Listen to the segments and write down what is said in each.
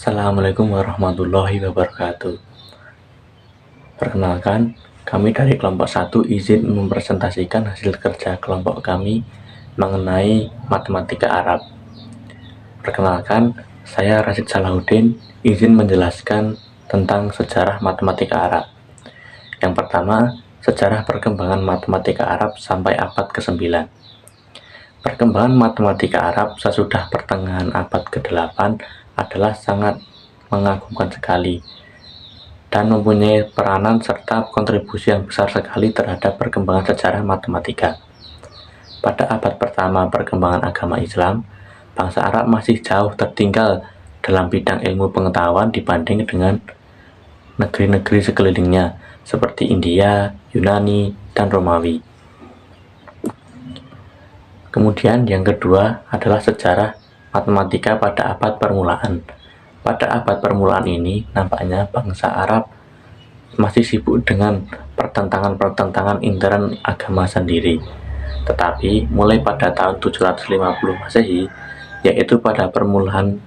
Assalamualaikum warahmatullahi wabarakatuh. Perkenalkan, kami dari kelompok 1 izin mempresentasikan hasil kerja kelompok kami mengenai matematika Arab. Perkenalkan, saya Rasid Salahuddin izin menjelaskan tentang sejarah matematika Arab. Yang pertama, sejarah perkembangan matematika Arab sampai abad ke-9. Perkembangan matematika Arab sesudah pertengahan abad ke-8 adalah sangat mengagumkan sekali dan mempunyai peranan serta kontribusi yang besar sekali terhadap perkembangan sejarah matematika. Pada abad pertama perkembangan agama Islam, bangsa Arab masih jauh tertinggal dalam bidang ilmu pengetahuan dibanding dengan negeri-negeri sekelilingnya seperti India, Yunani, dan Romawi. Kemudian yang kedua adalah sejarah matematika pada abad permulaan. Pada abad permulaan ini, nampaknya bangsa Arab masih sibuk dengan pertentangan-pertentangan intern agama sendiri. Tetapi mulai pada tahun 750 Masehi, yaitu pada permulaan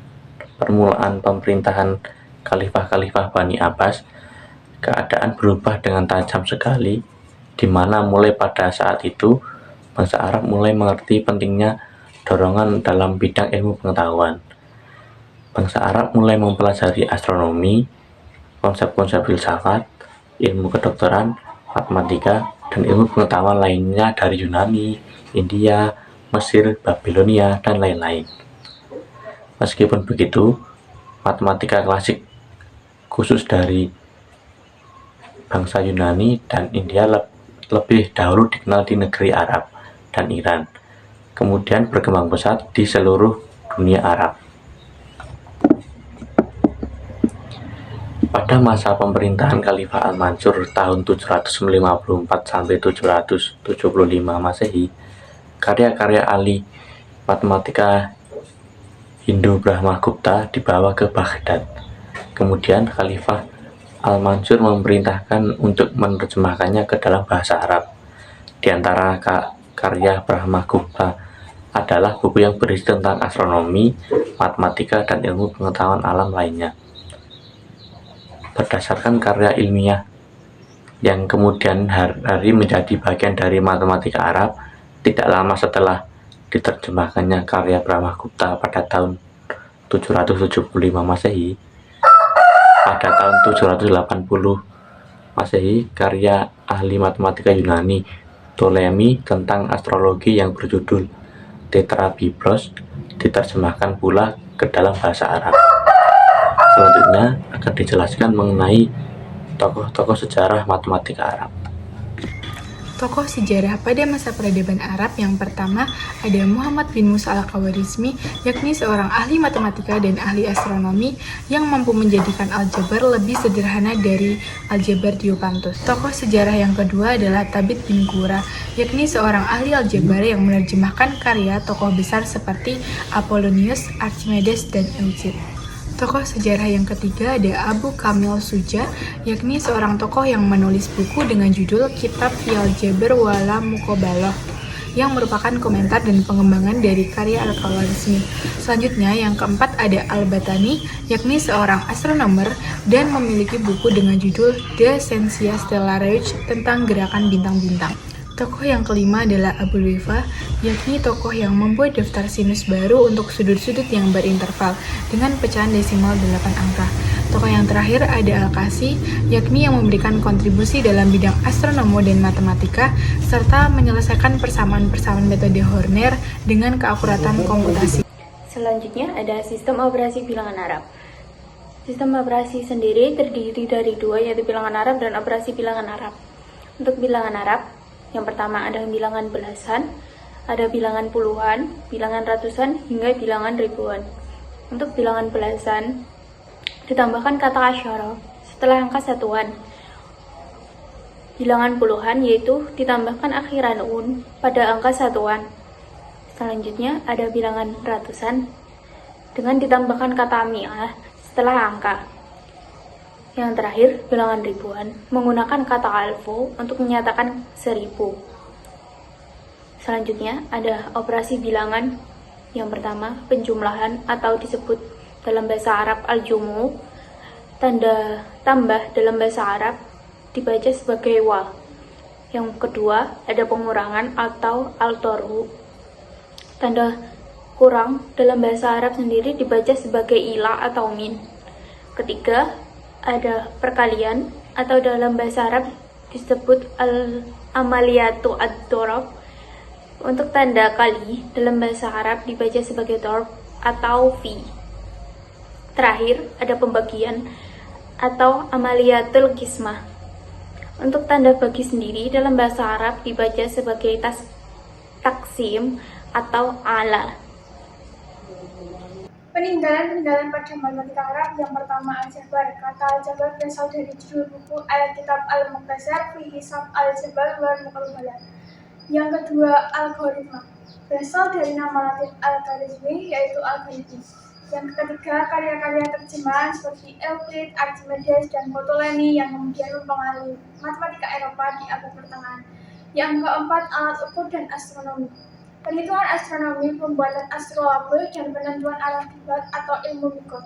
pemerintahan Khalifah Bani Abbas, keadaan berubah dengan tajam sekali, di mana mulai pada saat itu bangsa Arab mulai mengerti pentingnya dorongan dalam bidang ilmu pengetahuan. Bangsa Arab mulai mempelajari astronomi, konsep-konsep filsafat, ilmu kedokteran, matematika, dan ilmu pengetahuan lainnya dari Yunani, India, Mesir, Babilonia, dan lain-lain. Meskipun begitu, matematika klasik khusus dari bangsa Yunani dan India lebih dahulu dikenal di negeri Arab dan Iran, kemudian berkembang pesat di seluruh dunia Arab. Pada masa pemerintahan Khalifah Al-Mansur tahun 754 sampai 775 Masehi, karya-karya ahli matematika Hindu Brahmagupta dibawa ke Baghdad. Kemudian Khalifah Al-Mansur memerintahkan untuk menerjemahkannya ke dalam bahasa Arab. Di antara karya Brahmagupta adalah buku yang berisi tentang astronomi, matematika, dan ilmu pengetahuan alam lainnya. Berdasarkan karya ilmiah yang kemudian hari menjadi bagian dari matematika Arab, tidak lama setelah diterjemahkannya karya Brahmagupta pada tahun 775 Masehi, pada tahun 780 Masehi, karya ahli matematika Yunani Ptolemy tentang astrologi yang berjudul Tetrabiblos diterjemahkan pula ke dalam bahasa Arab. Selanjutnya akan dijelaskan mengenai tokoh-tokoh sejarah matematika Arab. Tokoh sejarah pada masa peradaban Arab yang pertama ada Muhammad bin Musa al-Khawarizmi, yakni seorang ahli matematika dan ahli astronomi yang mampu menjadikan aljabar lebih sederhana dari aljabar Diopantus. Tokoh sejarah yang kedua adalah Thabit bin Qurra, yakni seorang ahli aljabar yang menerjemahkan karya tokoh besar seperti Apollonius, Archimedes, dan Euclid. Tokoh sejarah yang ketiga ada Abu Kamil Suja, yakni seorang tokoh yang menulis buku dengan judul Kitab Fil Jabr wala Muqabalah, yang merupakan komentar dan pengembangan dari karya Al-Khawarizmi. Selanjutnya yang keempat ada Al-Batani, yakni seorang astronomer dan memiliki buku dengan judul De Scientia Stellaris tentang gerakan bintang-bintang. Tokoh yang kelima adalah Abul Wifa, yakni tokoh yang membuat daftar sinus baru untuk sudut-sudut yang berinterval dengan pecahan desimal 8 angka. Tokoh yang terakhir ada Al-Kasi, yakni yang memberikan kontribusi dalam bidang astronomi dan matematika, serta menyelesaikan persamaan-persamaan metode Horner dengan keakuratan komputasi. Selanjutnya ada sistem operasi bilangan Arab. Sistem operasi sendiri terdiri dari dua, yaitu bilangan Arab dan operasi bilangan Arab. Untuk bilangan Arab, yang pertama ada bilangan belasan, ada bilangan puluhan, bilangan ratusan, hingga bilangan ribuan. Untuk bilangan belasan, ditambahkan kata asyara setelah angka satuan. Bilangan puluhan yaitu ditambahkan akhiran un pada angka satuan. Selanjutnya ada bilangan ratusan dengan ditambahkan kata mi'ah setelah angka. Yang terakhir, bilangan ribuan menggunakan kata alfu untuk menyatakan 1000. Selanjutnya ada operasi bilangan. Yang pertama, penjumlahan atau disebut dalam bahasa Arab al-jumu, tanda tambah dalam bahasa Arab dibaca sebagai wa. Yang kedua, ada pengurangan atau al-torhu. Tanda kurang dalam bahasa Arab sendiri dibaca sebagai ila atau min. Ketiga, ada perkalian atau dalam bahasa Arab disebut al-amaliyatu ad-dorob. Untuk tanda kali dalam bahasa Arab dibaca sebagai dorob atau fi. Terakhir, ada pembagian atau amaliyatul qismah. Untuk tanda bagi sendiri dalam bahasa Arab dibaca sebagai taksim atau ala. Peninggalan pada matematika Arab. Yang pertama, aljabar. Kata aljabar berasal dari judul buku Al-Kitab Al-Mukhtasar fi Hisab Al-Jabal wal Muqabalah. Yang kedua, algoritma. Berasal dari nama Latin al-Khwarizmi, yaitu algoritmis. Yang ketiga, karya-karya terjemahan seperti Euclid, Archimedes, dan Ptolemy yang kemudian mempengaruhi matematika Eropa di abad pertengahan. Yang keempat, alat ukur dan astronomi. Perhitungan astronomi, pembuatan astrolabe, dan penentuan arah kiblat atau ilmu mikot.